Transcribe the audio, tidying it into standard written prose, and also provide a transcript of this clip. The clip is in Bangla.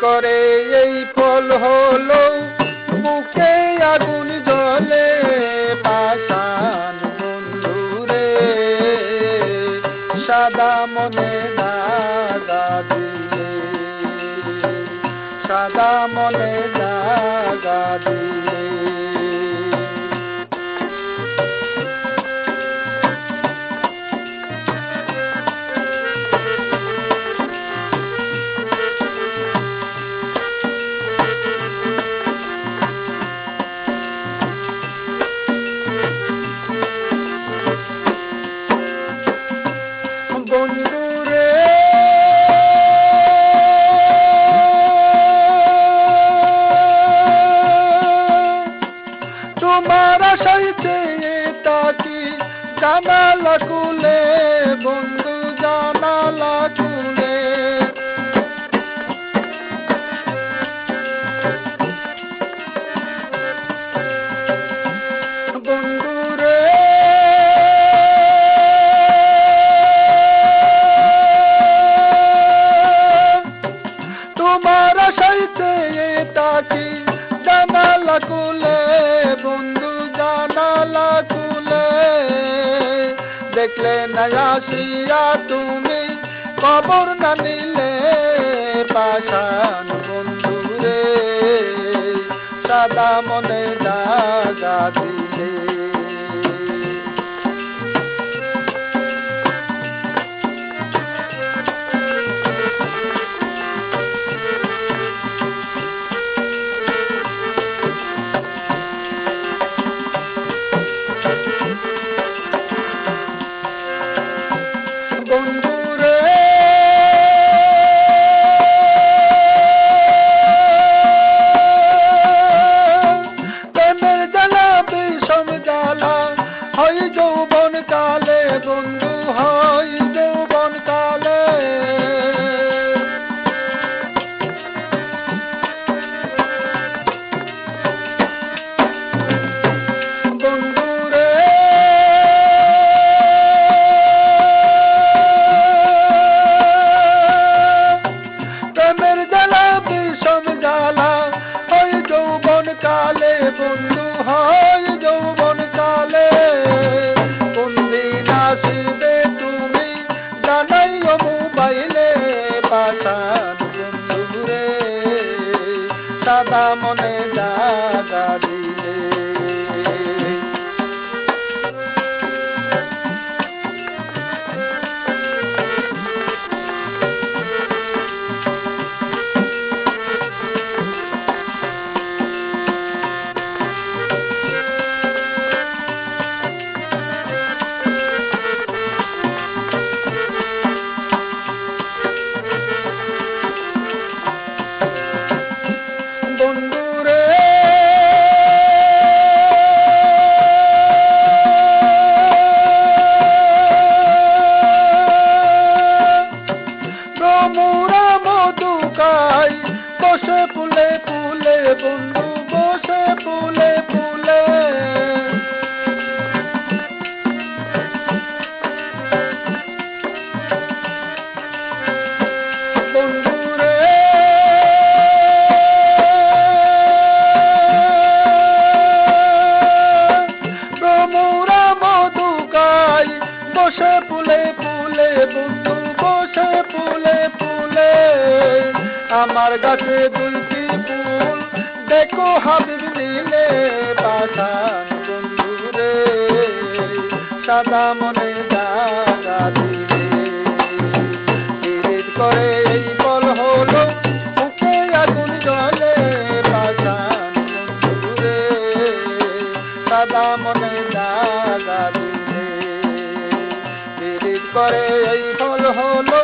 করে এই ফল হলো বুকে আগুন জ্বলে পাষাণ বন্ধুরে সাদা মনে দাগা দিলে সাদা মনে দাগা দিলে বন্ধুরে তোমার আশায় চেয়ে তাকি জানালা খুলে বন্ধু জানালা খুলে বন্ধুরে তোমার আশায় চেয়ে তাকি জানালা খুলে বন্ধু জানালা খুলে দেখলে না আসিয়া তুমি খবর না নিলে পাষাণ বন্ধুরে সাদা মনে দাগা দিলে বন্ধুরে প্রেমের জ্বালা বিষম জ্বালা হয় যৌবন কালে বন্ধু হয় যৌবন কালে বন্ধুরে প্রেমের জ্বালা বিষম জ্বালা হয় যৌবন কালে বন্ধু হয় যৌবন কালে কোন দিন আসবে তুমি জানাইও মোবাইলে পাষাণ বন্ধুরে সাদা মনে দাগা দিলে বন্ধুরে ভ্রমরা মধু খাই বসে ফুলে ফুলে বন্ধু বসে ফুলে ফুলে বন্ধুরে ভ্রমরা মধু খাই বসে ফুলে ফুলে বন্ধু বসে ফুলে ফুলে আমার গাছে দুলছি ফুল দেখো হাবিব নিলে পাষাণ বন্ধুরে সাদা মনে দাগা দিলে পিরিত করে এই ফল হলো বুকে আগুন জ্বলে পাষাণ বন্ধুরে সাদা মনে দাগা দিলে পিরিত করে এই ফল হলো